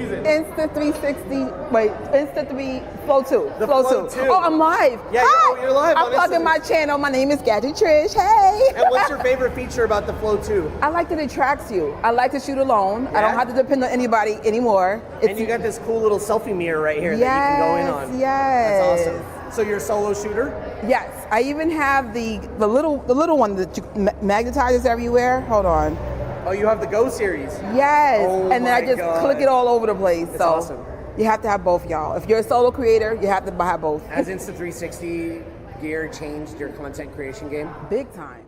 season. Insta360, wait, Insta3 Flow 2. The Flow 2. Oh, I'm live. Yeah, Hi. you're live. I'm plugging my channel. My name is Gadget Trish. Hey. And what's your favorite feature about the Flow 2? I like that it tracks you. I like to shoot alone. Yeah? I don't have to depend on anybody anymore. And you got this cool little selfie mirror right here that you can go in on. Yes. That's awesome. So you're a solo shooter? Yes. I even have the little one that magnetizes everywhere. Hold on. Oh, you have the Go series? Yes. Oh, and then I just click it all over the place. That's so awesome. You have to have both, y'all. If you're a solo creator, you have to have both. Has Insta360 gear changed your content creation game? Big time.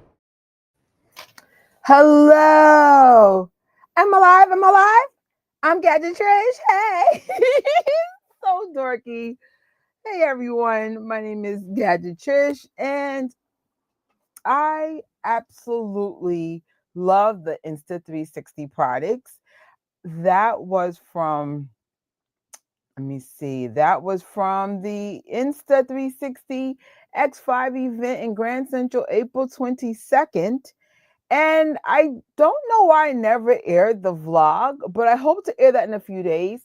Hello. Am I live? Am I live? I'm Gadget Trish. Hey. So dorky. Hey, everyone. My name is Gadget Trish, and I absolutely love the Insta360 products. That was from, let me see, that was from the Insta360 X5 event in Grand Central, April 22nd. And I don't know why I never aired the vlog, but I hope to air that in a few days.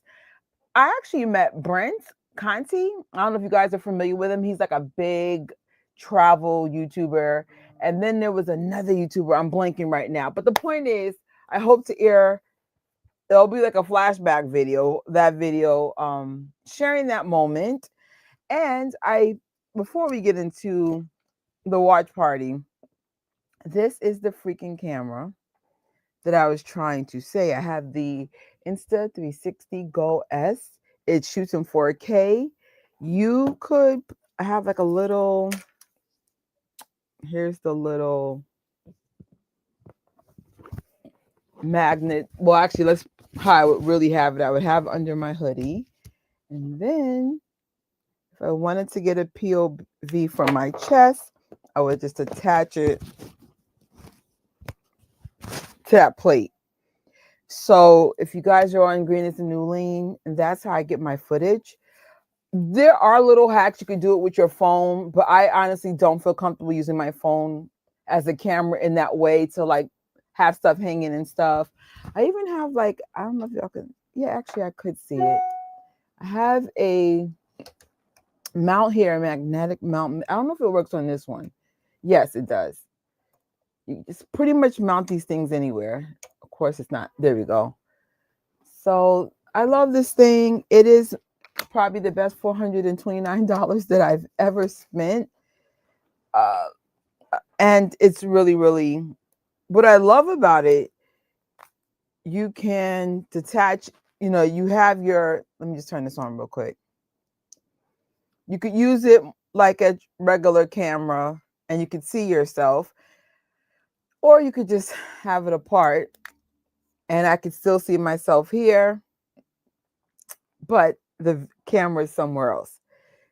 I actually met Brent Conti. I don't know if you guys are familiar with him. He's like a big travel YouTuber. And then there was another YouTuber. I'm blanking right now. But the point is, I hope to air, it'll be like a flashback video, sharing that moment. And before we get into the watch party, this is the freaking camera that I was trying to say. I have the Insta360 GO S. It shoots in 4K. You could have like a little, here's the little magnet. Well, actually, let's how I would really have it. I would have it under my hoodie. And then if I wanted to get a POV from my chest, I would just attach it to that plate. So if you guys are on Green is the New Lean, that's how I get my footage. There are little hacks. You can do it with your phone, but I honestly don't feel comfortable using my phone as a camera in that way to like have stuff hanging and stuff. I even have like, I don't know if y'all can, yeah, actually I could see it. I have a mount here, a magnetic mount. I don't know if it works on this one. Yes, it does. You just pretty much mount these things anywhere. Of course, it's not. There we go. So I love this thing. It is probably the best $429 that I've ever spent. And it's really, really, what I love about it, you can detach, you have your, let me just turn this on real quick. You could use it like a regular camera and you could see yourself, or you could just have it apart and I could still see myself here, but the camera is somewhere else.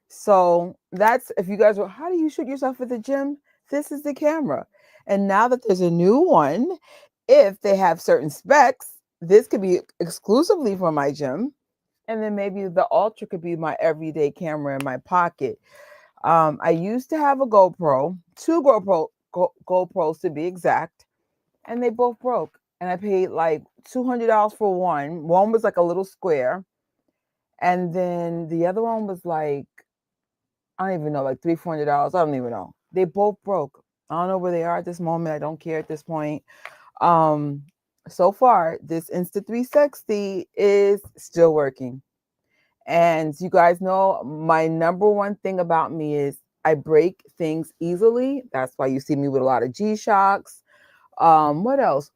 So that's, if you guys were, how do you shoot yourself at the gym? This is the camera. And now that there's a new one, if they have certain specs, this could be exclusively for my gym. And then maybe the Ultra could be my everyday camera in my pocket. I used to have a GoPro, two GoPros to be exact, and they both broke. And I paid like $200 for one. One was like a little square. And then the other one was like, I don't even know, like $300-$400. I don't even know. They both broke. I don't know where they are at this moment. I don't care at this point. So far, this Insta360 is still working. And you guys know my number one thing about me is I break things easily. That's why you see me with a lot of G-Shocks. What else?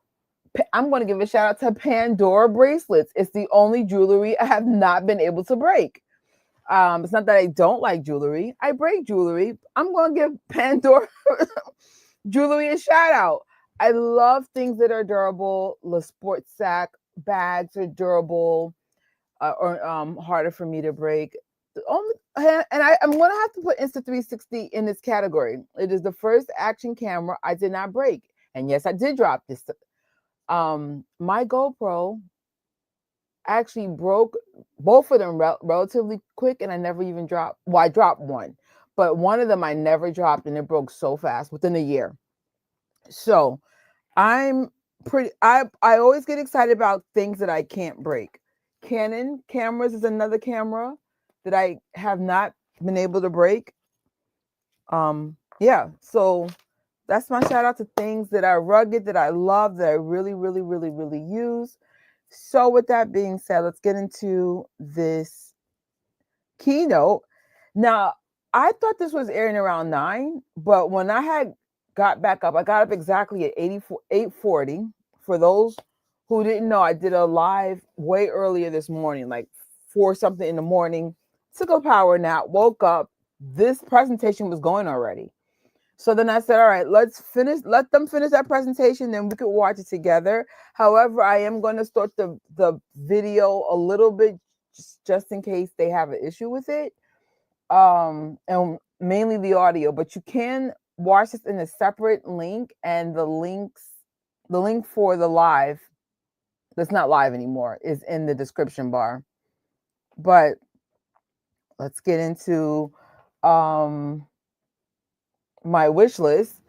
I'm going to give a shout out to Pandora bracelets. It's the only jewelry I have not been able to break. It's not that I don't like jewelry. I break jewelry. I'm going to give Pandora jewelry a shout out. I love things that are durable. The sports sack bags are durable or harder for me to break. I'm going to have to put Insta360 in this category. It is the first action camera I did not break. And yes, I did drop this. My GoPro actually broke both of them relatively quick, and I never even dropped. Well, I dropped one, but one of them I never dropped, and it broke so fast within a year. So I always get excited about things that I can't break. Canon cameras is another camera that I have not been able to break. Yeah, so that's my shout out to things that are rugged, that I love, that I really, really, really, really use. So with that being said, let's get into this keynote. Now, I thought this was airing around 9, but when I had got back up, I got up exactly at 8:40. For those who didn't know, I did a live way earlier this morning, like 4 something in the morning. Took a power nap, woke up. This presentation was going already. So then I said, all right, let them finish that presentation, then we could watch it together. However, I am going to start the video a little bit just in case they have an issue with it. And mainly the audio, but you can watch this in a separate link, and the link for the live, that's not live anymore, is in the description bar. But let's get into my wish list.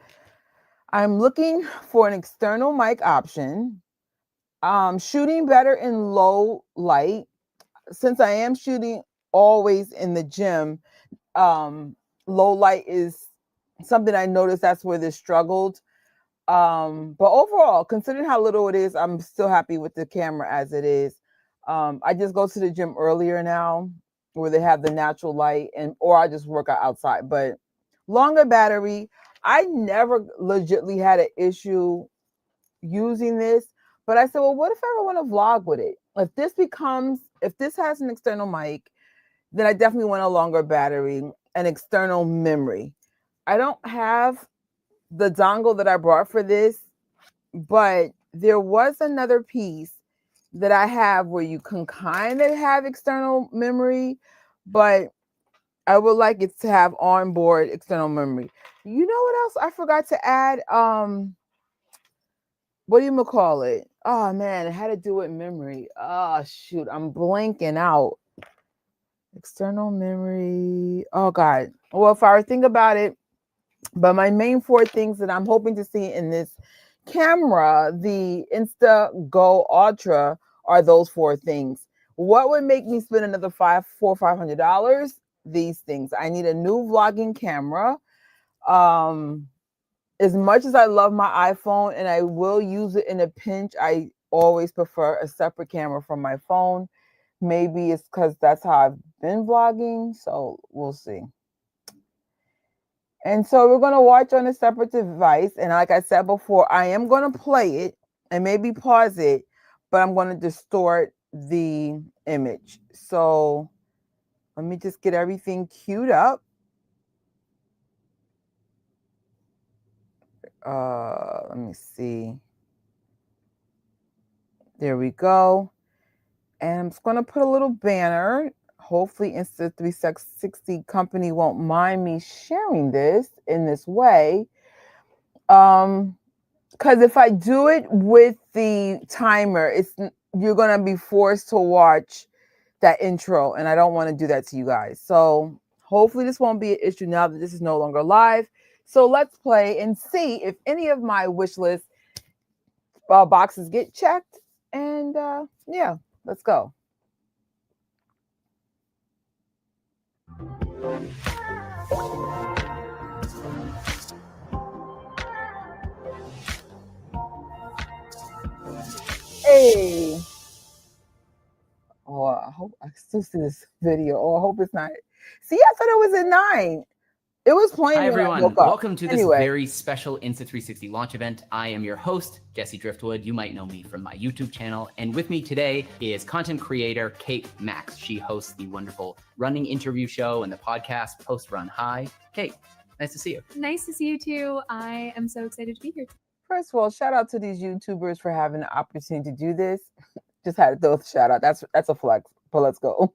I'm looking for an external mic option. Shooting better in low light. Since I am shooting always in the gym, low light is something I noticed that's where this struggled. But overall, considering how little it is, I'm still happy with the camera as it is. I just go to the gym earlier now where they have the natural light, or I just work out outside. But longer battery. I never legitly had an issue using this, but I said, well, what if I ever want to vlog with it? If this has an external mic, then I definitely want a longer battery and external memory. I don't have the dongle that I brought for this, but there was another piece that I have where you can kind of have external memory, but I would like it to have onboard external memory. You know what else I forgot to add? What do you call it? Oh man, I had to do it in memory. Oh shoot, I'm blanking out. External memory. Oh God. Well, if I think about it, but my main 4 things that I'm hoping to see in this camera, the Insta360 GO Ultra, are those 4 things. What would make me spend another $500? These things. I need a new vlogging camera. As much as I love my iPhone and I will use it in a pinch, I always prefer a separate camera from my phone. Maybe it's because that's how I've been vlogging, so we'll see. And so we're going to watch on a separate device. And like I said before, I am going to play it and maybe pause it, but I'm going to distort the image. So let me just get everything queued up. Let me see. There we go. And I'm just going to put a little banner. Hopefully Insta360 company won't mind me sharing this in this way. Because if I do it with the timer, you're going to be forced to watch that intro, and I don't want to do that to you guys. So hopefully this won't be an issue now that this is no longer live. So let's play and see if any of my wish list boxes get checked. And yeah, let's go. Hey. Oh, I hope I still see this video. Oh, I hope it's not. See, I thought it was at 9. It was playing. Hi, when everyone. I woke up. Welcome to this very special Insta360 launch event. I am your host, Jesse Driftwood. You might know me from my YouTube channel. And with me today is content creator Kate Max. She hosts the wonderful running interview show and the podcast Post Run High. Kate, nice to see you. Nice to see you too. I am so excited to be here. First of all, shout out to these YouTubers for having the opportunity to do this. Just had to throw a shout out. That's a flex, but let's go.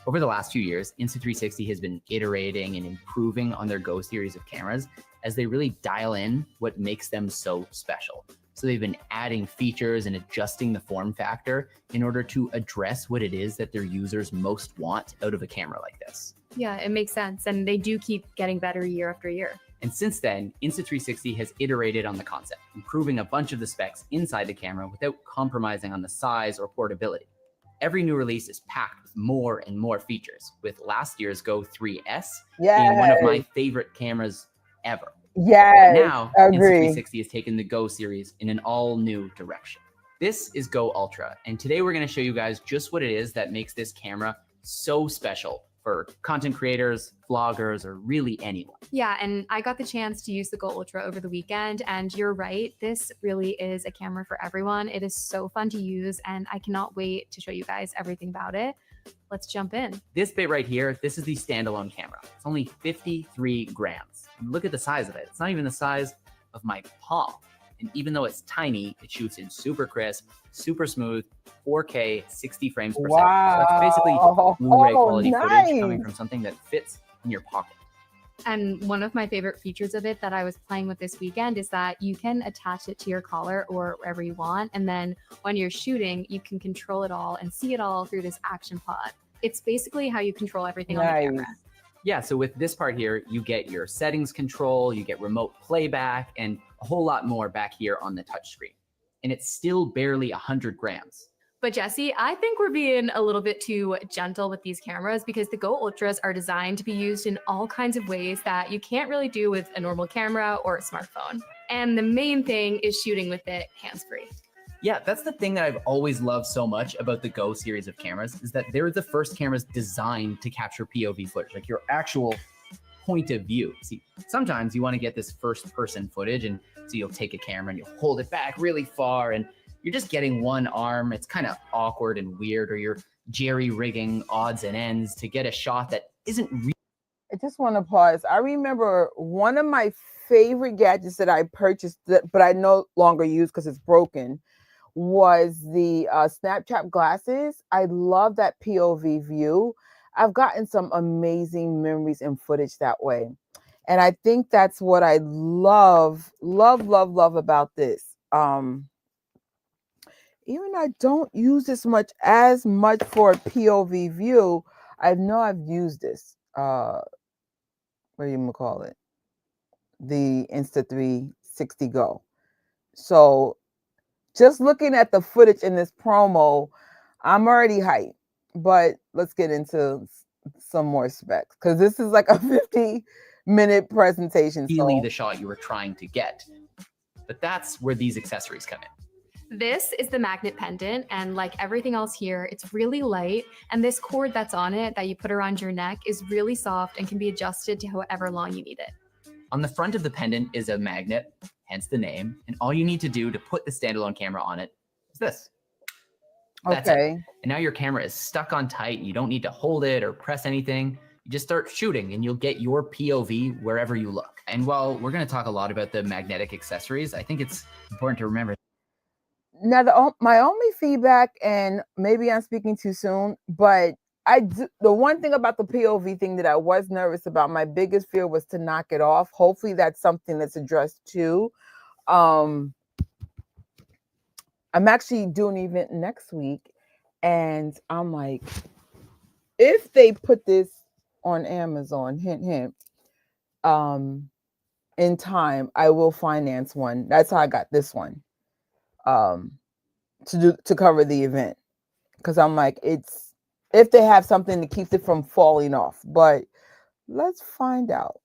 Over the last few years, Insta360 has been iterating and improving on their Go series of cameras as they really dial in what makes them so special. So they've been adding features and adjusting the form factor in order to address what it is that their users most want out of a camera like this. Yeah, it makes sense. And they do keep getting better year after year. And since then, Insta360 has iterated on the concept, improving a bunch of the specs inside the camera without compromising on the size or portability. every new release is packed with more and more features, with last year's Go 3S Yeah. being one of my favorite cameras ever. Yes. Now, Agree. Insta360 has taken the Go series in an all new direction. This is Go Ultra, and today we're going to show you guys just what it is that makes this camera so special for content creators, vloggers, or really anyone. Yeah, and I got the chance to use the Go Ultra over the weekend, and you're right, this really is a camera for everyone. It is so fun to use, and I cannot wait to show you guys everything about it. Let's jump in. This bit right here, this is the standalone camera. It's only 53 grams. And look at the size of it. It's not even the size of my palm. And even though it's tiny, it shoots in super crisp, super smooth, 4K, 60 frames per second. So that's basically Blu-ray quality footage coming from something that fits in your pocket. And one of my favorite features of it that I was playing with this weekend is that you can attach it to your collar or wherever you want. And then when you're shooting, you can control it all and see it all through this action pod. It's basically how you control everything on the camera. Yeah, so with this part here, you get your settings control, you get remote playback, and a whole lot more back here on the touchscreen. And it's still barely 100 grams. But Jesse, I think we're being a little bit too gentle with these cameras because the Go Ultras are designed to be used in all kinds of ways that you can't really do with a normal camera or a smartphone. And the main thing is shooting with it hands-free. Yeah, that's the thing that I've always loved so much about the Go series of cameras is that they're the first cameras designed to capture POV footage, like your actual point of view. See, sometimes you want to get this first person footage, and so you'll take a camera and you'll hold it back really far and you're just getting one arm. It's kind of awkward and weird, or you're jerry-rigging odds and ends to get a shot that isn't real. I just want to pause. I remember one of my favorite gadgets that I purchased, but I no longer use because it's broken, was the Snapchat glasses. I love that POV view. I've gotten some amazing memories and footage that way. And I think that's what I love about this. Even I don't use this as much for a POV view, I know I've used this. What do you call it? The Insta360 GO. So just looking at the footage in this promo, I'm already hyped. But let's get into some more specs because this is like a 50-minute presentation. Feeling the shot you were trying to get. But that's where these accessories come in. This is the magnet pendant, and like everything else here, it's really light, and this cord that's on it that you put around your neck is really soft and can be adjusted to however long you need it. On the front of the pendant is a magnet, hence the name, and all you need to do to put the standalone camera on it is this. That's it. And now your camera is stuck on tight. You don't need to hold it or press anything. You just start shooting and you'll get your POV wherever you look. And while we're going to talk a lot about the magnetic accessories, I think it's important to remember. Now, my only feedback, and maybe I'm speaking too soon, but the one thing about the POV thing that I was nervous about, my biggest fear was to knock it off. Hopefully that's something that's addressed too. I'm actually doing an event next week, and I'm like, if they put this on Amazon, hint, hint, in time, I will finance one. That's how I got this one. To cover the event, because I'm like, it's if they have something to keep it from falling off, but let's find out.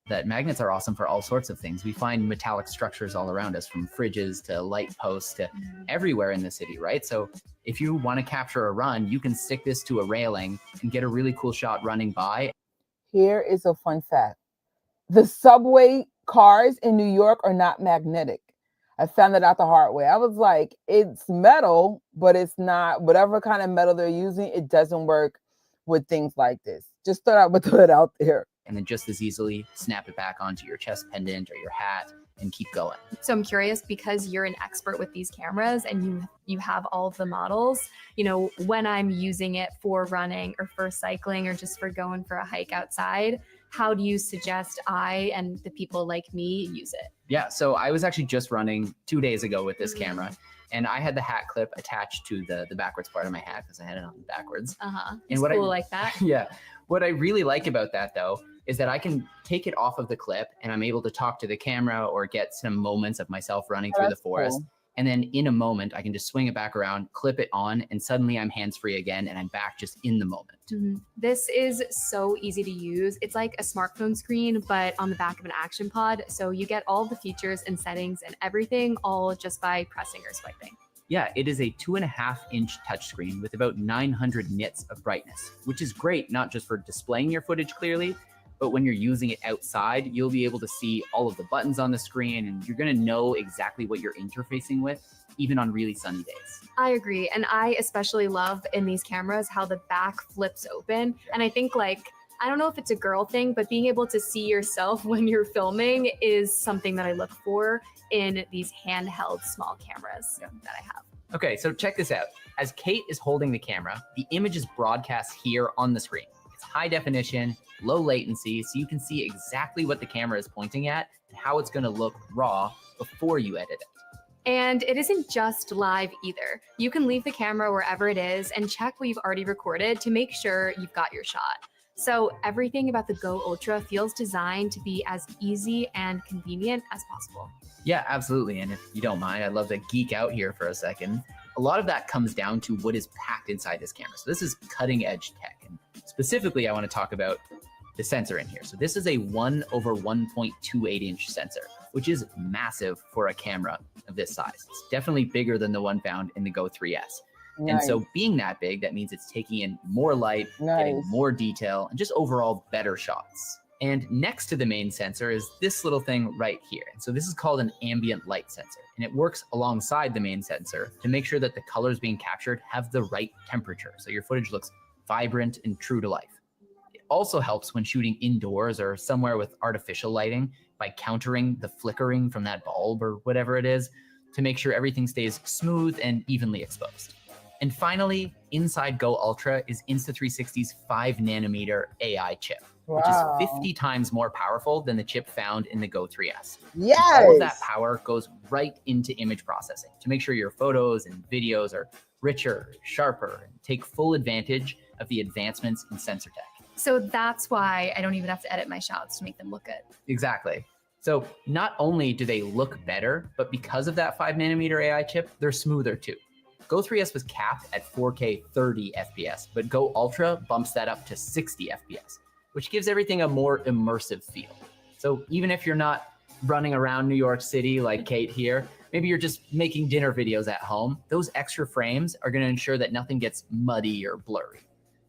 That magnets are awesome for all sorts of things. We find metallic structures all around us, from fridges to light posts to everywhere in the city, right? So if you want to capture a run, you can stick this to a railing and get a really cool shot running by. Here is a fun fact. The subway cars in New York are not magnetic. I found it out the hard way. I was like, it's metal, but it's not. Whatever kind of metal they're using, it doesn't work with things like this. Just thought I would put it out there. And then just as easily snap it back onto your chest pendant or your hat and keep going. So I'm curious, because you're an expert with these cameras and you have all of the models, you know, when I'm using it for running or for cycling or just for going for a hike outside, how do you suggest I and the people like me use it? Yeah, so I was actually just running 2 days ago with this camera, and I had the hat clip attached to the backwards part of my hat because I had it on backwards. It's cool like that. Yeah. What I really like about that, though, is that I can take it off of the clip and I'm able to talk to the camera or get some moments of myself running through the forest. Cool. And then in a moment, I can just swing it back around, clip it on, and suddenly I'm hands-free again and I'm back just in the moment. This is so easy to use. It's like a smartphone screen, but on the back of an action pod. So you get all the features and settings and everything all just by pressing or swiping. Yeah, it is a 2.5-inch touchscreen with about 900 nits of brightness, which is great, not just for displaying your footage clearly, but when you're using it outside, you'll be able to see all of the buttons on the screen and you're gonna know exactly what you're interfacing with, even on really sunny days. I agree. And I especially love in these cameras how the back flips open. And I think like, I don't know if it's a girl thing, but being able to see yourself when you're filming is something that I look for in these handheld small cameras that I have. Okay, so check this out. As Kate is holding the camera, the image is broadcast here on the screen. It's high definition, low latency, so you can see exactly what the camera is pointing at and how it's gonna look raw before you edit it. And it isn't just live either. You can leave the camera wherever it is and check what you've already recorded to make sure you've got your shot. So everything about the Go Ultra feels designed to be as easy and convenient as possible. Yeah, absolutely. And if you don't mind, I'd love to geek out here for a second. A lot of that comes down to what is packed inside this camera. So this is cutting edge tech. And specifically, I want to talk about the sensor in here. So this is a 1/1.28-inch sensor, which is massive for a camera of this size. It's definitely bigger than the one found in the Go 3S. Nice. And so being that big, that means it's taking in more light, getting Nice. more detail, and just overall better shots. And next to the main sensor is this little thing right here. And so this is called an ambient light sensor, and it works alongside the main sensor to make sure that the colors being captured have the right temperature, so your footage looks vibrant and true to life. It also helps when shooting indoors or somewhere with artificial lighting by countering the flickering from that bulb or whatever it is to make sure everything stays smooth and evenly exposed. And finally, inside Go Ultra is Insta360's 5nm AI chip, which is 50 times more powerful than the chip found in the Go 3S. Yes. All of that power goes right into image processing to make sure your photos and videos are richer, sharper, and take full advantage of the advancements in sensor tech. So that's why I don't even have to edit my shots to make them look good. Exactly. So not only do they look better, but because of that 5nm AI chip, they're smoother too. Go 3S was capped at 4K 30 FPS, but Go Ultra bumps that up to 60 FPS, which gives everything a more immersive feel. So even if you're not running around New York City like Kate here, maybe you're just making dinner videos at home, those extra frames are gonna ensure that nothing gets muddy or blurry.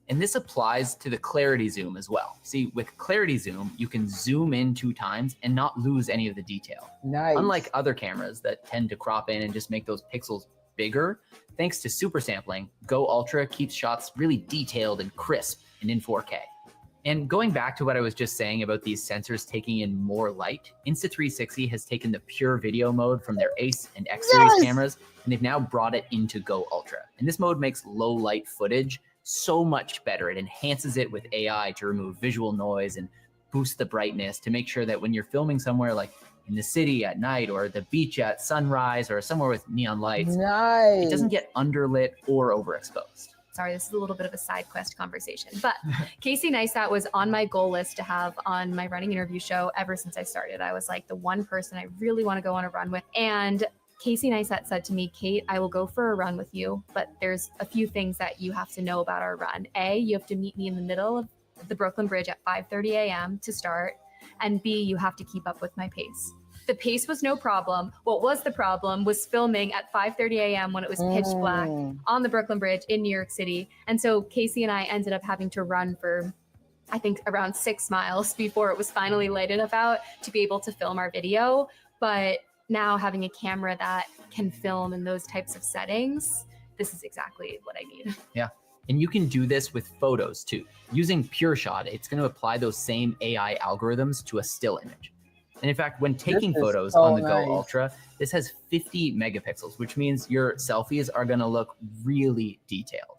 And this applies to the clarity zoom as well. See, with clarity zoom, you can zoom in 2 times and not lose any of the detail. Nice. Unlike other cameras that tend to crop in and just make those pixels bigger, thanks to super sampling, Go Ultra keeps shots really detailed and crisp and in 4K. And going back to what I was just saying about these sensors taking in more light, Insta360 has taken the pure video mode from their Ace and X series cameras, and they've now brought it into Go Ultra. And this mode makes low light footage so much better. It enhances it with AI to remove visual noise and boost the brightness to make sure that when you're filming somewhere like in the city at night or the beach at sunrise or somewhere with neon lights, Nice. it doesn't get underlit or overexposed. Sorry, this is a little bit of a side quest conversation, but Casey Neistat was on my goal list to have on my running interview show ever since I started. I was like the one person I really want to go on a run with. And Casey Neistat said to me, Kate, I will go for a run with you, but there's a few things that you have to know about our run. A, you have to meet me in the middle of the Brooklyn Bridge at 5:30 a.m. to start. And B, you have to keep up with my pace. The pace was no problem. What was the problem was filming at 5:30 a.m. when it was pitch black on the Brooklyn Bridge in New York City. And so Casey and I ended up having to run for, I think, around 6 miles before it was finally light enough out to be able to film our video. But now having a camera that can film in those types of settings, this is exactly what I need. Yeah. And you can do this with photos too. Using PureShot, it's going to apply those same AI algorithms to a still image. And in fact, when taking photos on the Go Ultra, this has 50 megapixels, which means your selfies are going to look really detailed.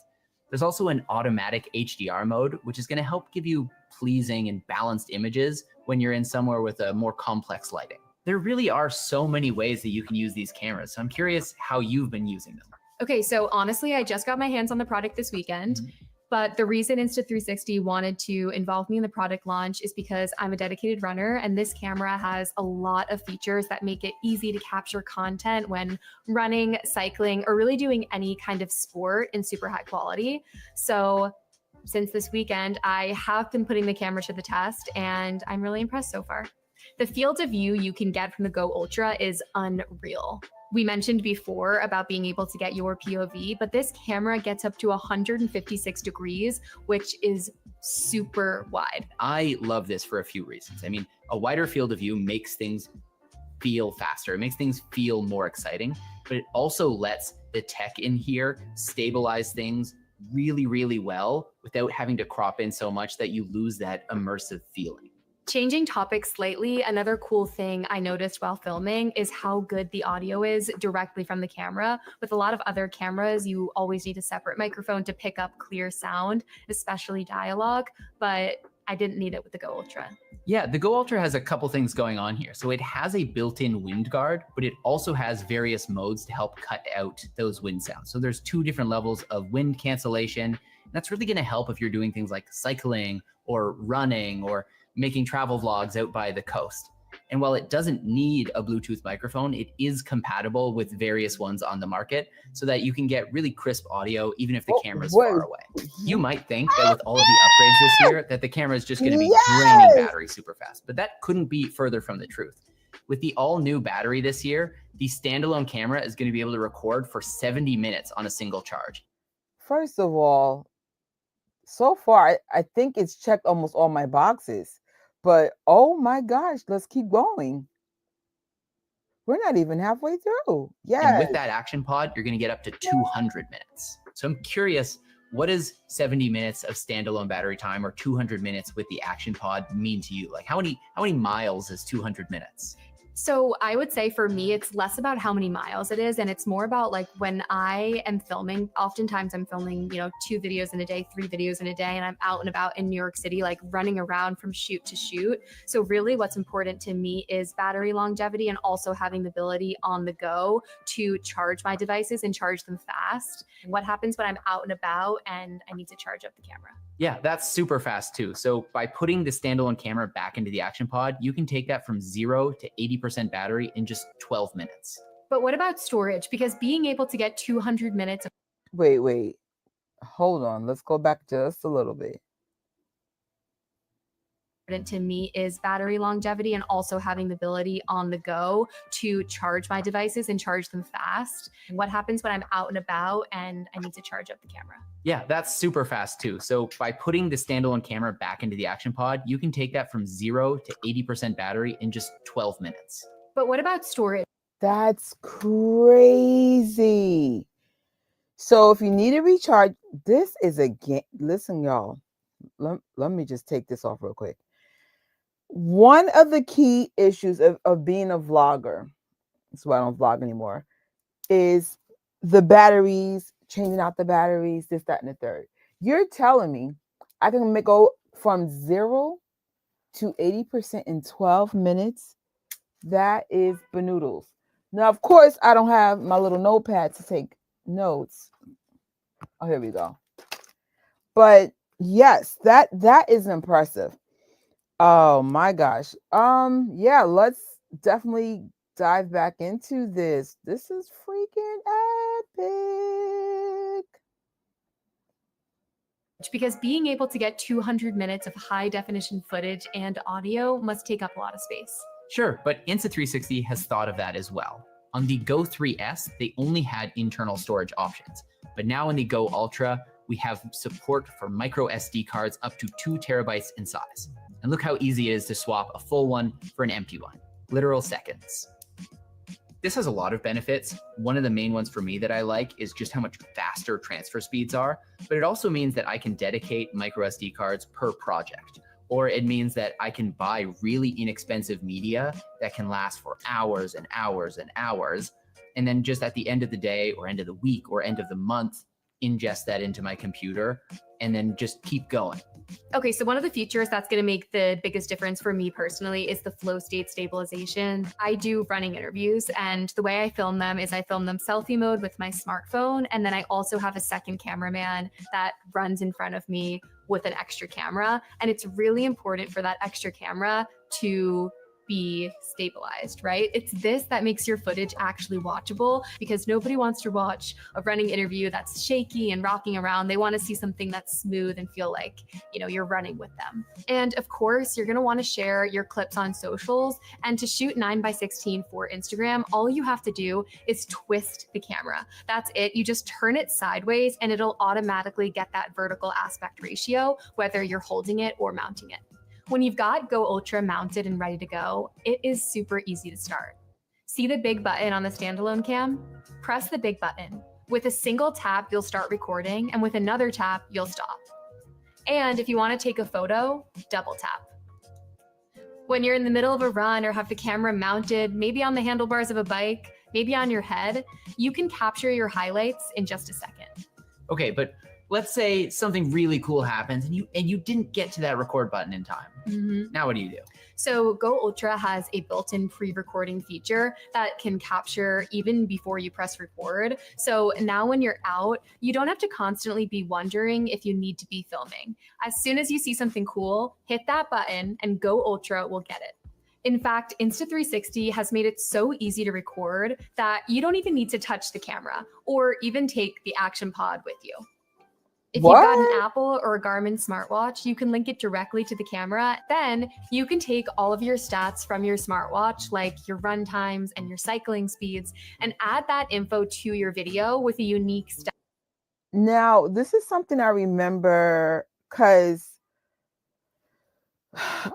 There's also an automatic HDR mode, which is going to help give you pleasing and balanced images when you're in somewhere with a more complex lighting. There really are so many ways that you can use these cameras. So I'm curious how you've been using them. Okay, so honestly, I just got my hands on the product this weekend, But the reason Insta360 wanted to involve me in the product launch is because I'm a dedicated runner, and this camera has a lot of features that make it easy to capture content when running, cycling, or really doing any kind of sport in super high quality. So since this weekend, I have been putting the camera to the test, and I'm really impressed so far. The field of view you can get from the Go Ultra is unreal. We mentioned before about being able to get your POV, but this camera gets up to 156 degrees, which is super wide. I love this for a few reasons. I mean, a wider field of view makes things feel faster. It makes things feel more exciting, but it also lets the tech in here stabilize things really, really well without having to crop in so much that you lose that immersive feeling. Changing topics slightly, another cool thing I noticed while filming is how good the audio is directly from the camera. With a lot of other cameras, you always need a separate microphone to pick up clear sound, especially dialogue, but I didn't need it with the Go Ultra. Yeah, the Go Ultra has a couple things going on here. So it has a built-in wind guard, but it also has various modes to help cut out those wind sounds. So there's 2 different levels of wind cancellation. And that's really going to help if you're doing things like cycling or running or making travel vlogs out by the coast. And while it doesn't need a Bluetooth microphone, it is compatible with various ones on the market so that you can get really crisp audio even if the camera's far away. You might think that with all of the upgrades this year that the camera is just going to be draining battery super fast, but that couldn't be further from the truth. With the all new battery this year, the standalone camera is going to be able to record for 70 minutes on a single charge. First of all, so far, I think it's checked almost all my boxes. But oh my gosh, let's keep going. We're not even halfway through. Yeah. And with that action pod, you're going to get up to 200 minutes. So I'm curious, what does 70 minutes of standalone battery time or 200 minutes with the action pod mean to you? Like how many miles is 200 minutes? So I would say for me, it's less about how many miles it is, and it's more about like when I am filming, oftentimes I'm filming, 2 videos in a day, 3 videos in a day, and I'm out and about in New York City, like running around from shoot to shoot. So really what's important to me is battery longevity and also having the ability on the go to charge my devices and charge them fast. What happens when I'm out and about and I need to charge up the camera? Yeah, that's super fast too. So by putting the standalone camera back into the action pod, you can take that from 0 to 80% battery in just 12 minutes. But what about storage? Because being able to get 200 minutes. Wait. Hold on. Let's go back just a little bit. To me is battery longevity and also having the ability on the go to charge my devices and charge them fast. What happens when I'm out and about and I need to charge up the camera? Yeah, that's super fast too. So by putting the standalone camera back into the action pod, you can take that from 0 to 80% battery in just 12 minutes. But what about storage? That's crazy. So if you need a recharge, this is a game. Listen, y'all, let me just take this off real quick. One of the key issues of being a vlogger, that's why I don't vlog anymore, is the batteries, changing out the batteries, this, that, and the third. You're telling me I can go from 0 to 80% in 12 minutes? That is banoodles. Now, of course, I don't have my little notepad to take notes. Oh, here we go. But yes, that is impressive. Oh my gosh. Yeah, let's definitely dive back into this. This is freaking epic. Because being able to get 200 minutes of high definition footage and audio must take up a lot of space. Sure, but Insta360 has thought of that as well. On the Go 3S, they only had internal storage options, but now in the Go Ultra, we have support for micro SD cards up to 2 terabytes in size. And look how easy it is to swap a full one for an empty one. Literal seconds. This has a lot of benefits. One of the main ones for me that I like is just how much faster transfer speeds are, but it also means that I can dedicate micro SD cards per project. Or it means that I can buy really inexpensive media that can last for hours and hours and hours. And then just at the end of the day or end of the week or end of the month, ingest that into my computer and then just keep going. Okay, so one of the features that's going to make the biggest difference for me personally is the flow state stabilization. I do running interviews, and the way I film them is I film them selfie mode with my smartphone, and then I also have a second cameraman that runs in front of me with an extra camera. And it's really important for that extra camera to be stabilized, right? It's this that makes your footage actually watchable, because nobody wants to watch a running interview that's shaky and rocking around. They want to see something that's smooth and feel like, you know, you're running with them. And of course, you're going to want to share your clips on socials. And to shoot 9:16 for Instagram, all you have to do is twist the camera. That's it. You just turn it sideways and it'll automatically get that vertical aspect ratio, whether you're holding it or mounting it. When you've got Go Ultra mounted and ready to go, it is super easy to start. See the big button on the standalone cam? Press the big button. With a single tap, you'll start recording, and with another tap, you'll stop. And if you want to take a photo, double tap. When you're in the middle of a run or have the camera mounted, maybe on the handlebars of a bike, maybe on your head, you can capture your highlights in just a second. Okay, but let's say something really cool happens and you didn't get to that record button in time. Now what do you do? So Go Ultra has a built-in pre-recording feature that can capture even before you press record. So now when you're out, you don't have to constantly be wondering if you need to be filming. As soon as you see something cool, hit that button and Go Ultra will get it. In fact, Insta360 has made it so easy to record that you don't even need to touch the camera or even take the action pod with you. If you've got an Apple or a Garmin smartwatch, you can link it directly to the camera. Then you can take all of your stats from your smartwatch, like your run times and your cycling speeds, and add that info to your video with a unique stat. Now, this is something I remember because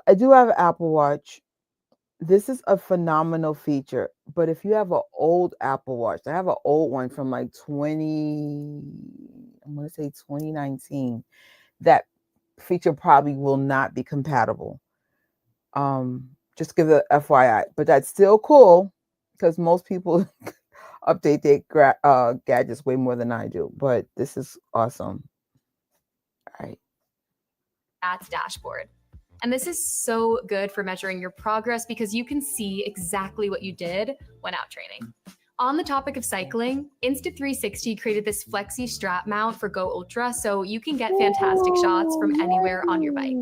I do have an Apple Watch. This is a phenomenal feature. But if you have an old Apple Watch, I have an old one from like 2019, that feature probably will not be compatible. Just give it a FYI, but that's still cool because most people update their gadgets way more than I do, but this is awesome. All right. That's dashboard. And this is so good for measuring your progress because you can see exactly what you did when out training. On the topic of cycling, Insta360 created this flexi strap mount for Go Ultra, so you can get fantastic shots from anywhere on your bike.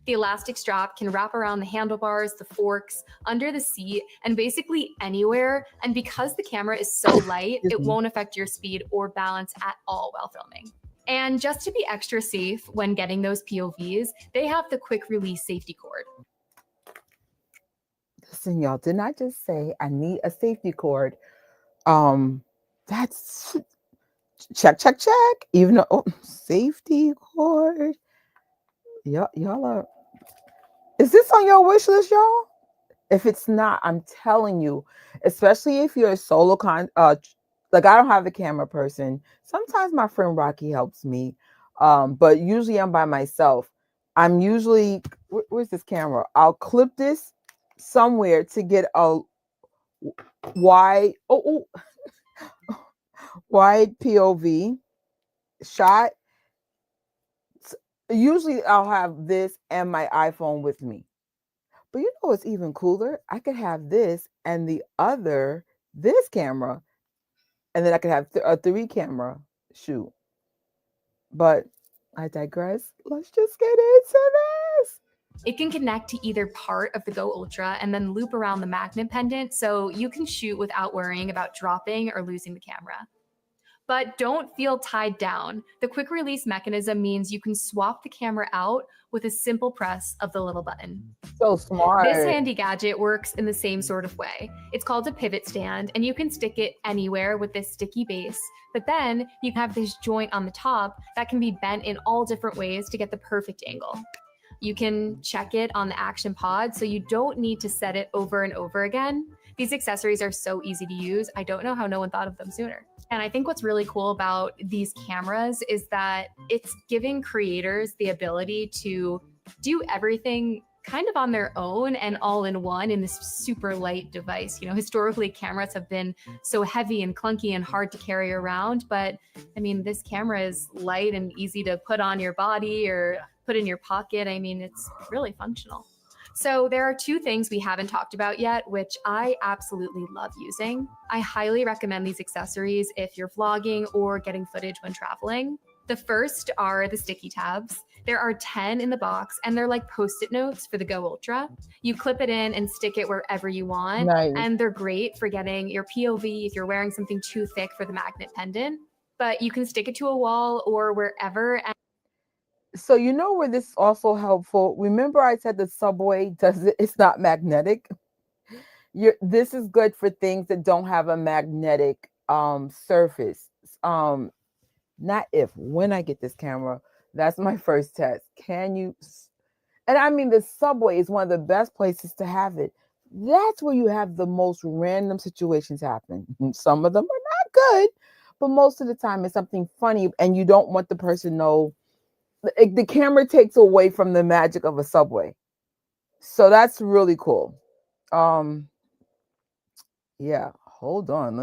The elastic strap can wrap around the handlebars, the forks, under the seat, and basically anywhere. And because the camera is so light, it won't affect your speed or balance at all while filming. And just to be extra safe when getting those POVs, they have the quick release safety cord. Listen, y'all, didn't I just say I need a safety cord? That's check. Even though safety cord. Y'all are. Is this on your wish list, y'all? If it's not, I'm telling you, especially if you're a solo like I don't have a camera person. Sometimes my friend Rocky helps me, but usually I'm by myself. I'm usually where's this camera? I'll clip this somewhere to get a wide wide POV shot. Usually I'll have this and my iPhone with me. But you know what's even cooler? I could have this and this camera, and then I could have a 3-camera shoot. But I digress. Let's just get into this. It can connect to either part of the Go Ultra and then loop around the magnet pendant, so you can shoot without worrying about dropping or losing the camera. But don't feel tied down. The quick release mechanism means you can swap the camera out with a simple press of the little button. So smart. This handy gadget works in the same sort of way. It's called a pivot stand, and you can stick it anywhere with this sticky base. But then you have this joint on the top that can be bent in all different ways to get the perfect angle. You can check it on the action pod, so you don't need to set it over and over again. These accessories are so easy to use. I don't know how no one thought of them sooner. And I think what's really cool about these cameras is that it's giving creators the ability to do everything kind of on their own and all in one in this super light device. You know, historically cameras have been so heavy and clunky and hard to carry around, but I mean, this camera is light and easy to put on your body or put in your pocket. I mean, it's really functional. So there are two things we haven't talked about yet, which I absolutely love using. I highly recommend these accessories if you're vlogging or getting footage when traveling. The first are the sticky tabs. There are 10 in the box, and they're like Post-it notes for the Go Ultra. You clip it in and stick it wherever you want. Nice. And they're great for getting your POV if you're wearing something too thick for the magnet pendant. But you can stick it to a wall or wherever. And So you know where this is also helpful? Remember I said the subway does it, it's not magnetic. This is good for things that don't have a magnetic surface. Not if, when I get this camera, that's my first test. Can you, and I mean the subway is one of the best places to have it. That's where you have the most random situations happen. Some of them are not good, but most of the time it's something funny and you don't want the person to know. The camera takes away from the magic of a subway. So that's really cool. Yeah, hold on.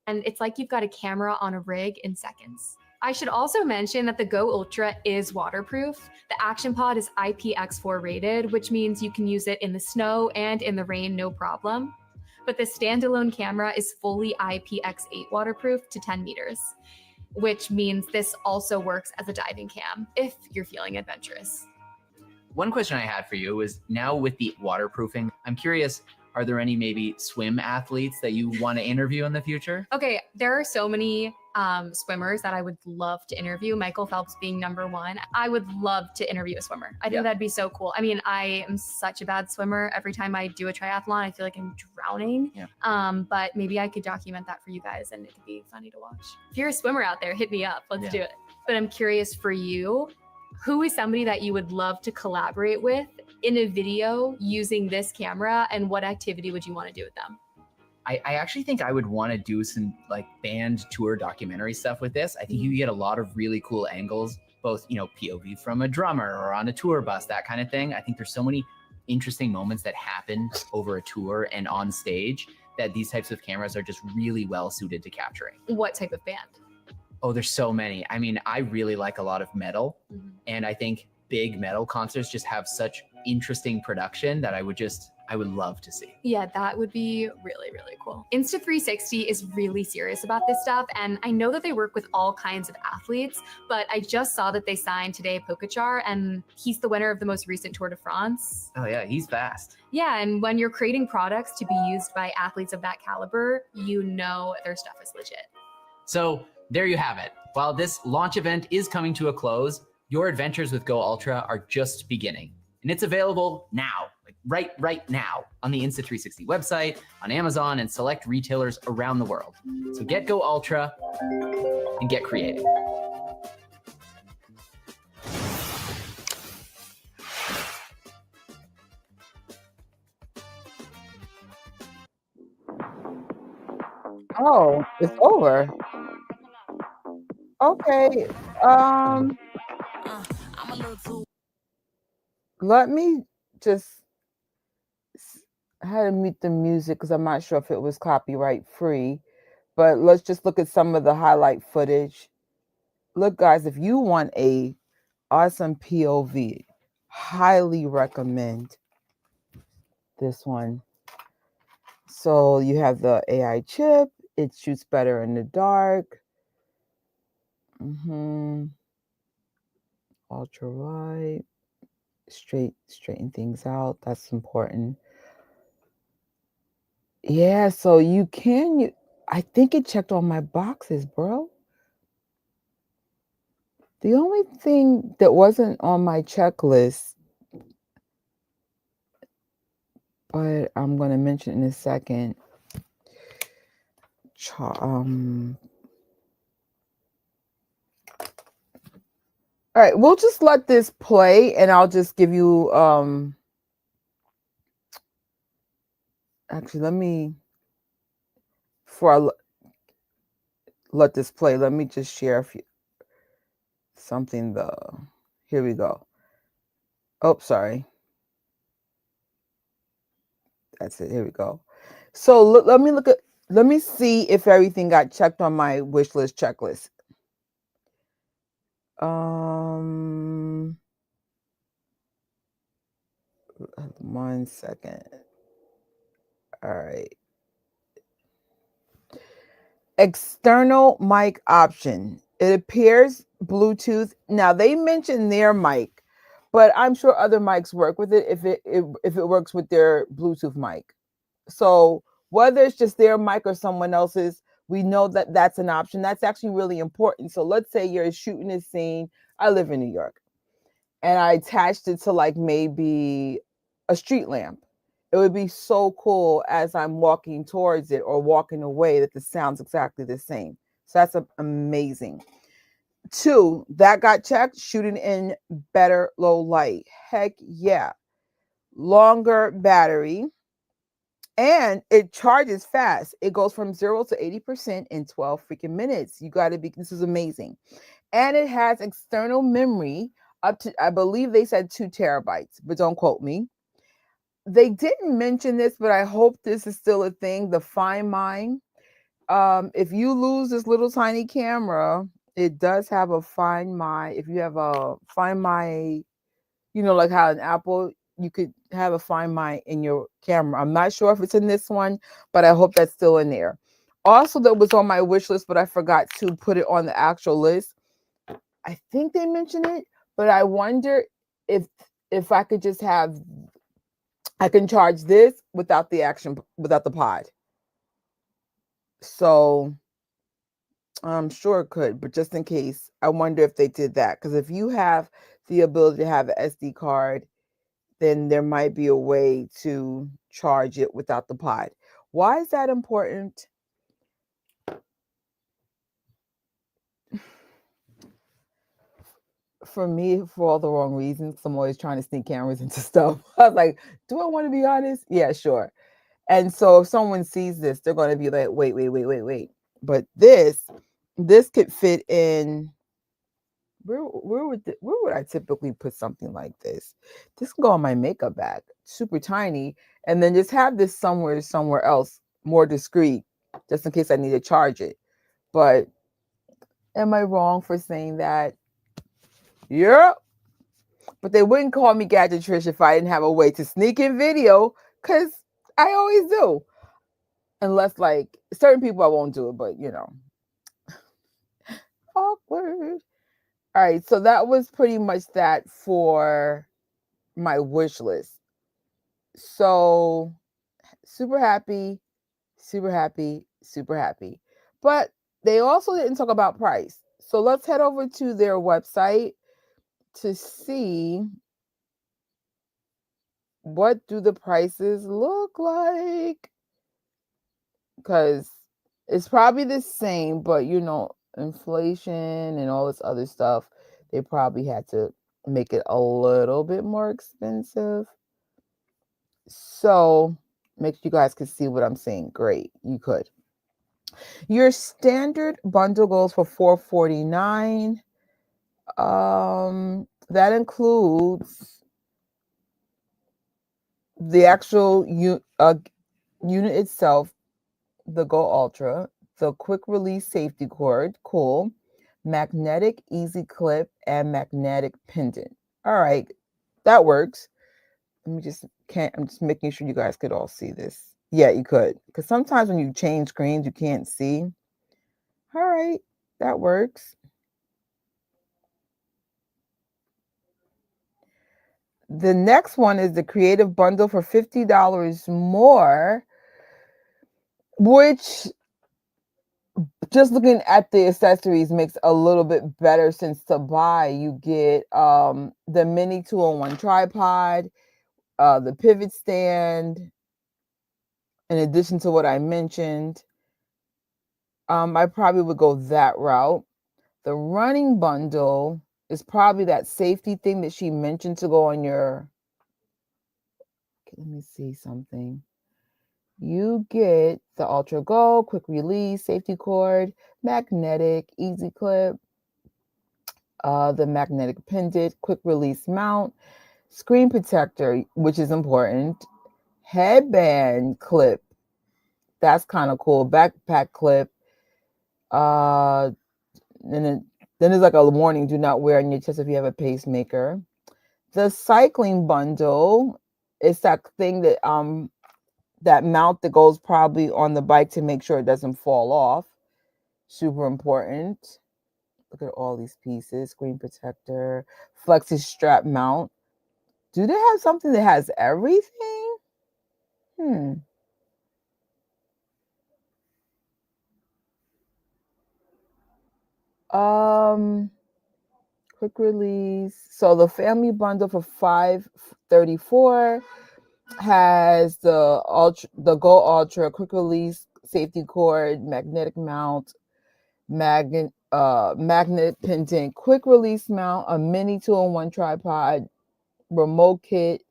and it's like you've got a camera on a rig in seconds. I should also mention that the Go Ultra is waterproof. The Action Pod is IPX4 rated, which means you can use it in the snow and in the rain, no problem. But the standalone camera is fully IPX8 waterproof to 10 meters, which means this also works as a diving cam if you're feeling adventurous. One question I had for you is, now with the waterproofing, I'm curious, are there any maybe swim athletes that you want to interview in the future? Okay, there are so many swimmers that I would love to interview, Michael Phelps being number one. I would love to interview a swimmer. I think that'd be so cool. I mean, I am such a bad swimmer. Every time I do a triathlon, I feel like I'm drowning. But maybe I could document that for you guys and it could be funny to watch. If you're a swimmer out there, hit me up. Let's do it. But I'm curious for you, who is somebody that you would love to collaborate with in a video using this camera, and what activity would you want to do with them? I actually think I would want to do some like band tour documentary stuff with this. I think you get a lot of really cool angles, both, you know, POV from a drummer or on a tour bus, that kind of thing. I think there's so many interesting moments that happen over a tour and on stage that these types of cameras are just really well suited to capturing. What type of band? Oh, there's so many. I mean, I really like a lot of metal, and I think big metal concerts just have such interesting production that I would love to see. Yeah, that would be really, really cool. Insta360 is really serious about this stuff, and I know that they work with all kinds of athletes, but I just saw that they signed today Pogacar, and he's the winner of the most recent Tour de France. Oh yeah, he's fast. Yeah, and when you're creating products to be used by athletes of that caliber, you know their stuff is legit. So there you have it. While this launch event is coming to a close, your adventures with Go Ultra are just beginning. And it's available now, like right now, on the Insta360 website, on Amazon, and select retailers around the world. So get Go Ultra and get creative. Oh, it's over. Okay. Let me just, I had to mute the music because I'm not sure if it was copyright free, but let's just look at some of the highlight footage. Look, guys, if you want a awesome POV, highly recommend this one. So you have the AI chip. It shoots better in the dark. Ultra wide. Straighten things out. That's important. Yeah, so you can, I think it checked all my boxes, bro. The only thing that wasn't on my checklist, but I'm going to mention in a second. All right, we'll just let this play and I'll just give you, actually, let me, before I let this play, let me just share something, here we go. Oh, sorry. That's it, here we go. So let me see if everything got checked on my wish list checklist. 1 second. All right. External mic option. It appears Bluetooth. Now they mentioned their mic, but I'm sure other mics work with it if it works with their Bluetooth mic. So whether it's just their mic or someone else's, we know that that's an option. That's actually really important. So let's say you're shooting a scene. I live in New York, and I attached it to like maybe a street lamp. It would be so cool as I'm walking towards it or walking away that the sound's exactly the same. So that's amazing. 2, that got checked, shooting in better low light. Heck yeah. Longer battery. And it charges fast. It goes from 0 to 80% in 12 freaking minutes. You got to be, this is amazing. And it has external memory up to, I believe they said 2 terabytes, but don't quote me. They didn't mention this, but I hope this is still a thing. The Find My. If you lose this little tiny camera, it does have a Find My. If you have a Find My, you know, like how an Apple, you could have a Find My in your camera. I'm not sure if it's in this one, but I hope that's still in there. Also, that was on my wish list, but I forgot to put it on the actual list. I think they mentioned it, but I wonder if I could just have, I can charge this without the pod. So I'm sure it could, but just in case, I wonder if they did that. Because if you have the ability to have an SD card, then there might be a way to charge it without the pod. Why is that important? For me, for all the wrong reasons. I'm always trying to sneak cameras into stuff. I was like, do I want to be honest? Yeah, sure. And so if someone sees this, they're going to be like, wait. But this could fit in. Where would I typically put something like this? This can go on my makeup bag, super tiny, and then just have this somewhere else, more discreet, just in case I need to charge it. But am I wrong for saying that? Yeah. But they wouldn't call me Gadget Trish if I didn't have a way to sneak in video, because I always do. Unless like certain people I won't do it, but you know. Awkward. All right, so that was pretty much that for my wish list. So super happy. But they also didn't talk about price. So let's head over to their website to see what do the prices look like. Because it's probably the same, but you know, inflation and all this other stuff, they probably had to make it a little bit more expensive. So make sure you guys can see what I'm saying. Great, you could. Your standard bundle goes for $449. That includes the actual unit itself, the Go Ultra, the quick release safety cord, cool, magnetic easy clip, and magnetic pendant. All right, that works. I'm just making sure you guys could all see this. Yeah, you could, because sometimes when you change screens, you can't see. All right, that works. The next one is the creative bundle for $50 more, which just looking at the accessories makes a little bit better sense to buy. You get the mini 2-in-1 tripod, the pivot stand, in addition to what I mentioned. I probably would go that route. The running bundle is probably that safety thing that she mentioned to go on your, okay, let me see something. You get the Ultra Go, quick release, safety cord, magnetic, easy clip, the magnetic pendant, quick release mount, screen protector, which is important, headband clip, that's kind of cool, backpack clip, then there's like a warning, do not wear on your chest if you have a pacemaker. The cycling bundle It's that thing that that mount that goes probably on the bike to make sure it doesn't fall off. Super important. Look at all these pieces. Screen protector, flexi strap mount. Do they have something that has everything? Quick release. So the family bundle for $534 has the Go Ultra quick release safety cord, magnetic mount, magnet pendant, quick release mount, a mini 2-in-1 tripod, remote kit,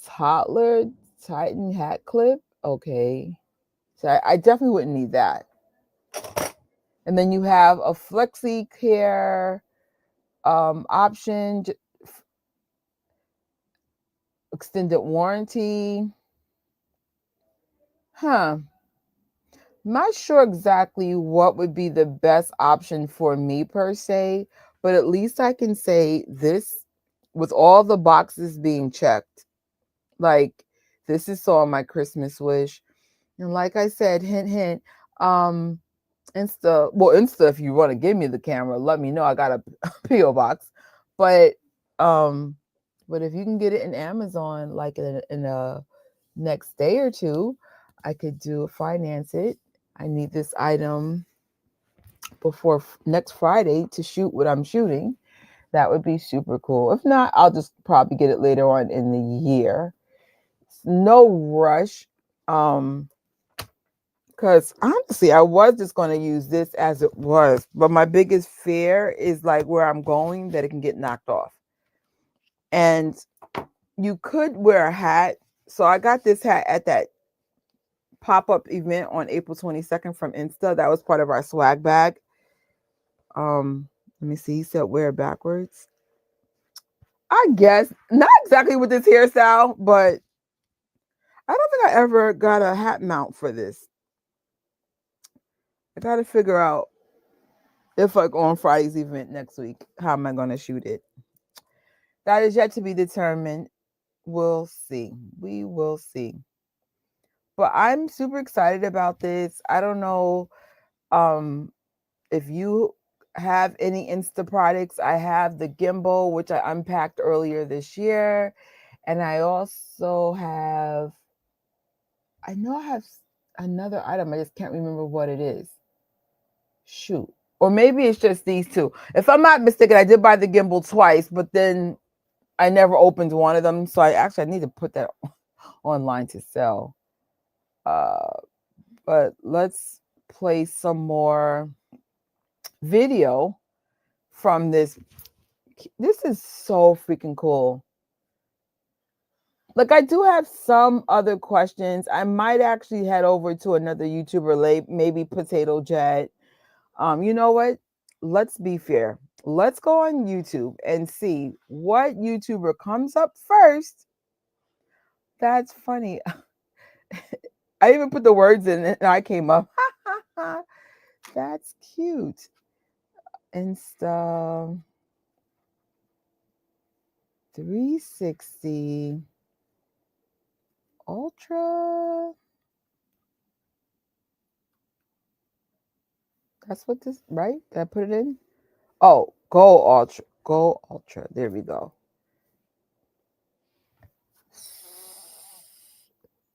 toddler Titan hat clip. Okay. So I definitely wouldn't need that. And then you have a flexi care option, extended warranty. Not sure exactly what would be the best option for me per se, but at least I can say this with all the boxes being checked. Like, this is so on my Christmas wish. And like I said, hint, hint, Insta, if you want to give me the camera, let me know. I got a P.O. box. But if you can get it in Amazon, like in a next day or two, I could finance it. I need this item before next Friday to shoot what I'm shooting. That would be super cool. If not, I'll just probably get it later on in the year. No rush. Because honestly, I was just going to use this as it was. But my biggest fear is like where I'm going, that it can get knocked off. And you could wear a hat. So I got this hat at that pop-up event on April 22nd from Insta. That was part of our swag bag. Let me see. He said wear it backwards. I guess not exactly with this hairstyle, but I don't think I ever got a hat mount for this. I got to figure out if like on Friday's event next week, how am I going to shoot it? That is yet to be determined. We'll see. We will see. But I'm super excited about this. I don't know if you have any Insta products. I have the gimbal, which I unpacked earlier this year. And I also have, I know I have another item. I just can't remember what it is. Shoot. Or maybe it's just these two. If I'm not mistaken, I did buy the gimbal twice, but then I never opened one of them. So I need to put that online to sell. But let's play some more video from this. This is so freaking cool. Like, I do have some other questions. I might actually head over to another YouTuber, maybe Potato Jet. You know what? Let's be fair. Let's go on YouTube and see what YouTuber comes up first. That's funny. I even put the words in it and I came up. That's cute. Insta360 Ultra. That's what this, right? Did I put it in? Oh, Go Ultra. Go Ultra. There we go.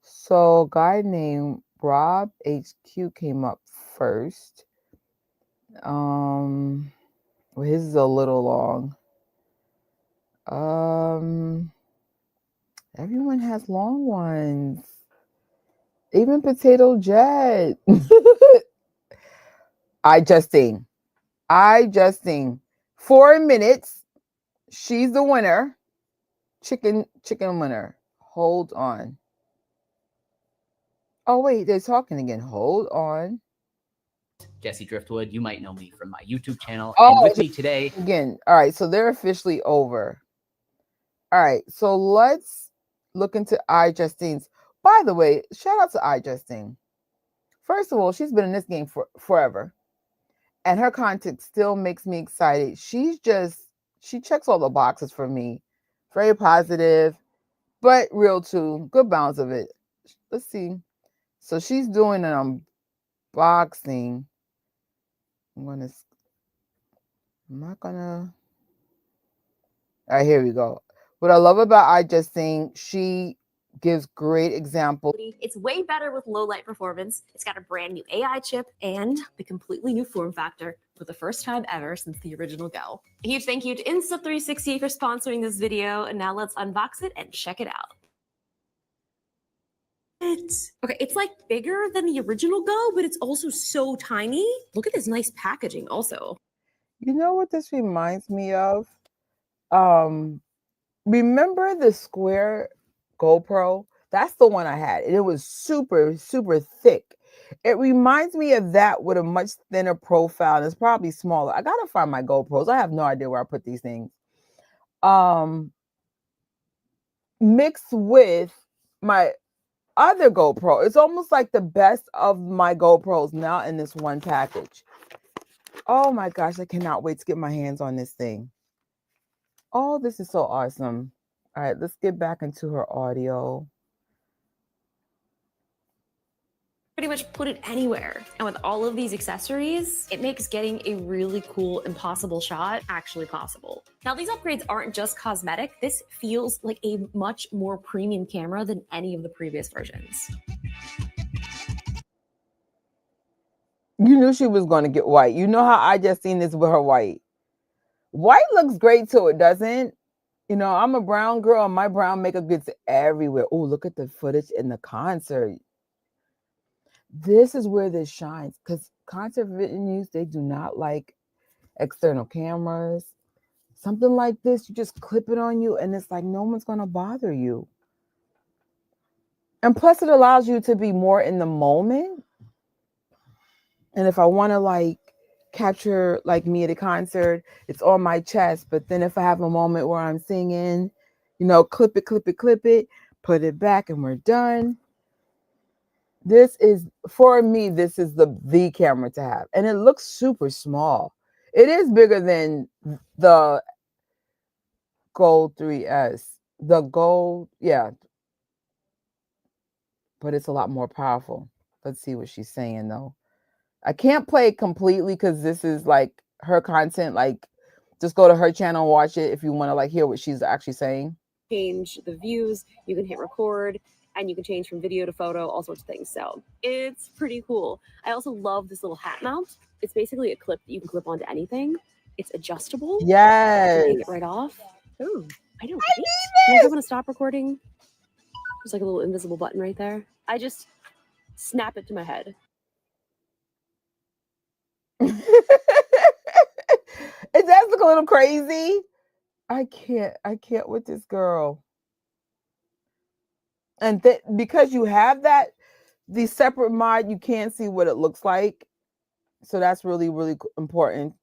So, a guy named Rob HQ came up first. Well, his is a little long. Everyone has long ones. Even Potato Jet. I Justine. 4 minutes. She's the winner. Chicken winner. Hold on. Oh, wait, they're talking again. Hold on. Jesse Driftwood, you might know me from my YouTube channel. Oh, and with me today again. All right, so they're officially over. All right, so let's look into Justine's. By the way, shout out to Justine. First of all, she's been in this game for forever, and her content still makes me excited. She checks all the boxes for me. Very positive. but real too. Good balance of it. Let's see. So she's doing an unboxing. I'm not gonna. All right, here we go. What I love about I Just Sing, she gives great examples. It's way better with low light performance. It's got a brand new AI chip and the completely new form factor for the first time ever since the original Go. A huge thank you to Insta360 for sponsoring this video. And now let's unbox it and check it out. Okay, it's like bigger than the original Go, but it's also so tiny. Look at this nice packaging also. You know what this reminds me of? Remember the square GoPro? That's the one I had. And it was super, super thick. It reminds me of that with a much thinner profile. And it's probably smaller. I gotta find my GoPros. I have no idea where I put these things. Mixed with my other GoPro. It's almost like the best of my GoPros now in this one package. Oh my gosh, I cannot wait to get my hands on this thing. Oh, this is so awesome. All right, let's get back into her audio. Pretty much put it anywhere. And with all of these accessories, it makes getting a really cool, impossible shot actually possible. Now, these upgrades aren't just cosmetic. This feels like a much more premium camera than any of the previous versions. You knew she was going to get white. You know how I just seen this with her white. White looks great too, it doesn't? You know, I'm a brown girl and my brown makeup gets everywhere. Oh, look at the footage in the concert. This is where this shines because concert venues, they do not like external cameras. Something like this, you just clip it on you and it's like no one's going to bother you. And plus it allows you to be more in the moment. And if I want to like capture like me at a concert, it's on my chest. But then if I have a moment where I'm singing, you know, clip it, put it back and we're done. This is, for me, this is the camera to have. And it looks super small. It is bigger than the Gold 3S. The Gold, yeah. But it's a lot more powerful. Let's see what she's saying though. I can't play it completely because this is like her content. Like, just go to her channel and watch it if you want to like hear what she's actually saying. Change the views, you can hit record, and you can change from video to photo, all sorts of things. So it's pretty cool. I also love this little hat mount. It's basically a clip that you can clip onto anything. It's adjustable. Yes. You can take it right off. Oh, I know. Right? You ever want to stop recording? There's like a little invisible button right there. I just snap it to my head. It does look a little crazy. I can't with this girl. And because you have the separate mod, you can't see what it looks like. So that's really, really important.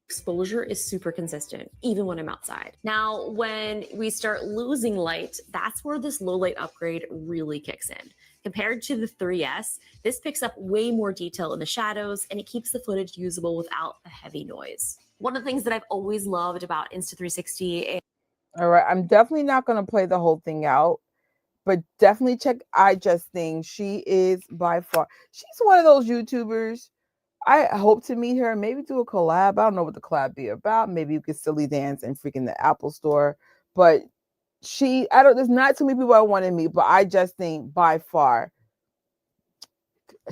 Exposure is super consistent, even when I'm outside. Now, when we start losing light, that's where this low light upgrade really kicks in. Compared to the 3S, this picks up way more detail in the shadows and it keeps the footage usable without the heavy noise. One of the things that I've always loved about Insta360 is... All right, I'm definitely not going to play the whole thing out, but definitely check I Just Sing. She is by far, she's one of those YouTubers. I hope to meet her, maybe do a collab. I don't know what the collab be about. Maybe you could silly dance in freaking the Apple store. But there's not too many people I want to meet, but I Just Think by far,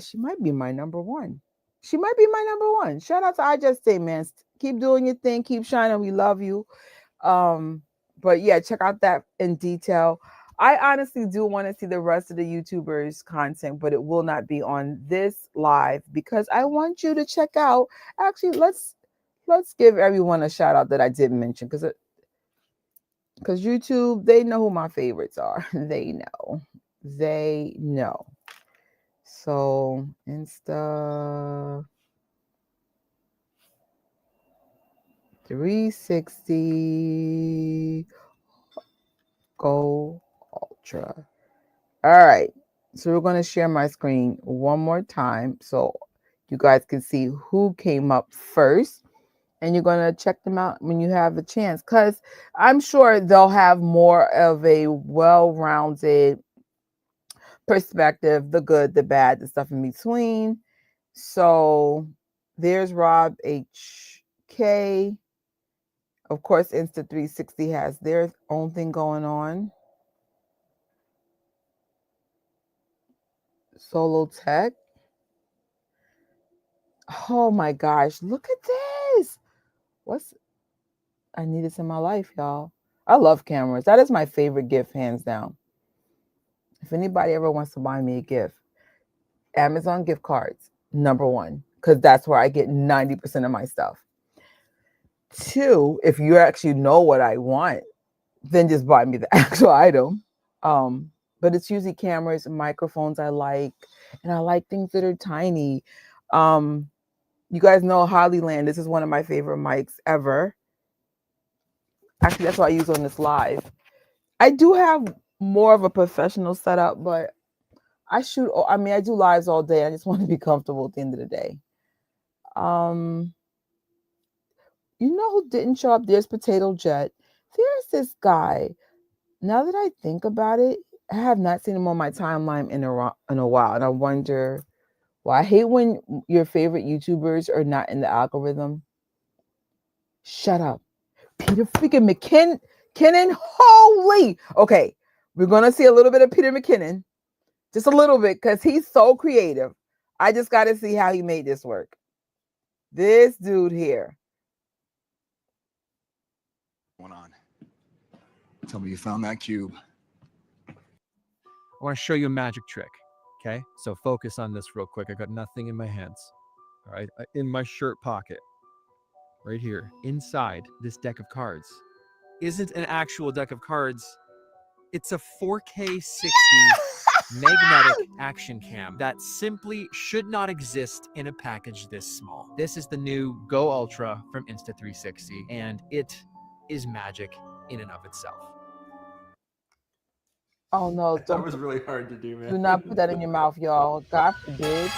she might be my number one. She might be my number one. Shout out to I Just Think, man. Keep doing your thing. Keep shining. We love you. But yeah, check out that in detail. I honestly do want to see the rest of the YouTubers' content, but it will not be on this live because I want you to check out. Actually, let's give everyone a shout out that I didn't mention because YouTube, they know who my favorites are. They know. So Insta360 GO Ultra. All right, so we're going to share my screen one more time so you guys can see who came up first. and you're going to check them out when you have a chance, because I'm sure they'll have more of a well-rounded perspective, the good, the bad, the stuff in between. So there's Rob HK. Of course, Insta360 has their own thing going on. Solo Tech. Oh my gosh, look at this. I need this in my life, y'all. I love cameras. That is my favorite gift, hands down. If anybody ever wants to buy me a gift, Amazon gift cards, number one, because that's where I get 90% of my stuff. Two, if you actually know what I want, then just buy me the actual item. But it's usually cameras and microphones I like, and I like things that are tiny. You guys know Hollyland. This is one of my favorite mics ever. Actually, that's what I use on this live. I do have more of a professional setup, but I do lives all day. I just want to be comfortable at the end of the day. You know who didn't show up? There's Potato Jet. There's this guy. Now that I think about it, I have not seen him on my timeline in a while, and I wonder why. I hate when your favorite YouTubers are not in the algorithm. Shut up. Peter freaking McKinnon. Holy. Okay, we're going to see a little bit of Peter McKinnon. Just a little bit, because he's so creative. I just got to see how he made this work. This dude here. What's going on? Tell me you found that cube. I want to show you a magic trick. Okay, so focus on this real quick. I got nothing in my hands. All right, in my shirt pocket, right here, inside this deck of cards, isn't an actual deck of cards. It's a 4K 60 magnetic action cam that simply should not exist in a package this small. This is the new Go Ultra from Insta360, and it is magic in and of itself. Oh no, That was really hard to do, man. do not put that in your mouth, y'all. God forbid.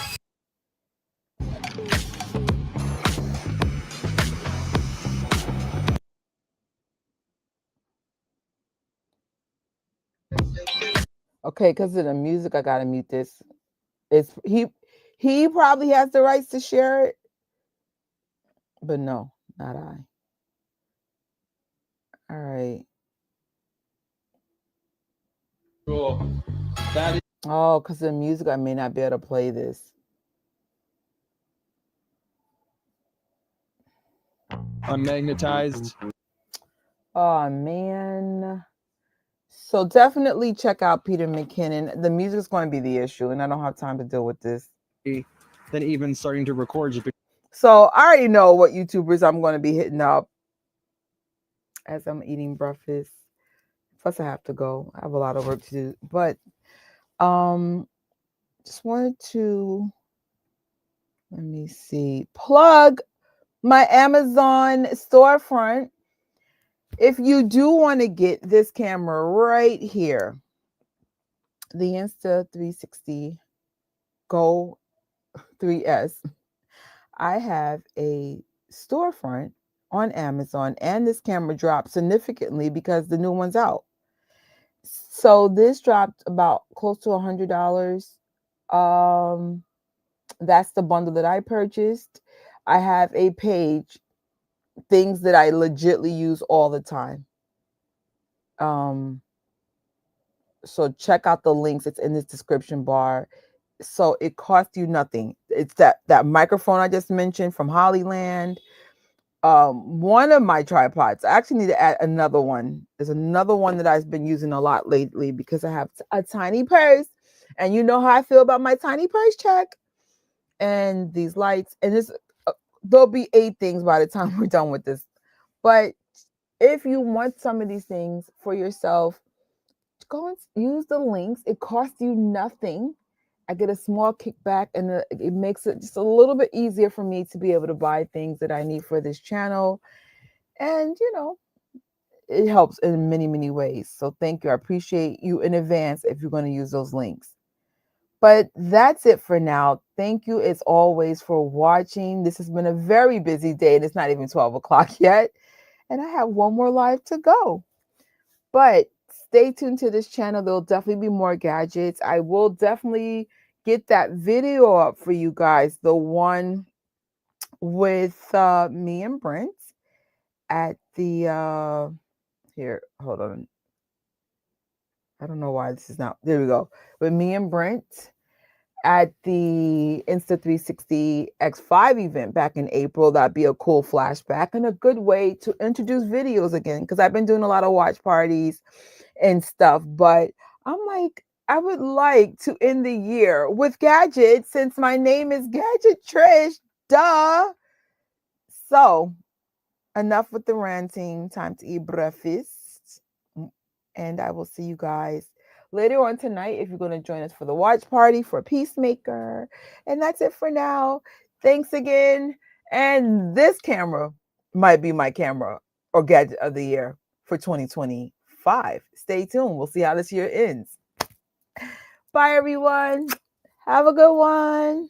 Okay, because of the music, I gotta mute this. He probably has the rights to share it, but no, not I. All right. Cool. That is Oh, because of the music, I may not be able to play this. unmagnetized. Oh man. So definitely check out Peter McKinnon. The music is going to be the issue, and I don't have time to deal with this. Then even starting to record just So I already know what YouTubers I'm going to be hitting up as I'm eating breakfast. Plus I have to go. I have a lot of work to do. But just wanted to, let me see, plug my Amazon storefront. If you do want to get this camera right here, the Insta360 GO 3S, I have a storefront on Amazon, and this camera dropped significantly because the new one's out. So this dropped about close to $100. That's the bundle that I purchased. I have a page, things that I legitly use all the time. So check out the links. It's in this description bar. So it costs you nothing. It's that microphone I just mentioned from Hollyland. One of my tripods, I actually need to add another one. There's another one that I've been using a lot lately because I have a tiny purse, and you know how I feel about my tiny purse check. And these lights, and this there'll be 8 things by the time we're done with this. But if you want some of these things for yourself, go and use the links. It costs you nothing. I get a small kickback, and it makes it just a little bit easier for me to be able to buy things that I need for this channel. And, you know, it helps in many, many ways. So thank you. I appreciate you in advance if you're going to use those links. But that's it for now. Thank you as always for watching. This has been a very busy day and it's not even 12 o'clock yet. And I have one more live to go. But stay tuned to this channel. There'll definitely be more gadgets. I will definitely get that video up for you guys. The one with me and Brent at the here, hold on. I don't know why this is not. There we go. With me and Brent at the Insta360 X5 event back in April. That'd be a cool flashback and a good way to introduce videos again, because I've been doing a lot of watch parties and stuff. But I'm like, I would like to end the year with gadgets since my name is Gadget Trish. Duh. So enough with the ranting. Time to eat breakfast. And I will see you guys later on tonight if you're going to join us for the watch party for Peacemaker. And that's it for now. Thanks again. And this camera might be my camera or gadget of the year for 2025. Stay tuned. We'll see how this year ends. Bye, everyone. Have a good one.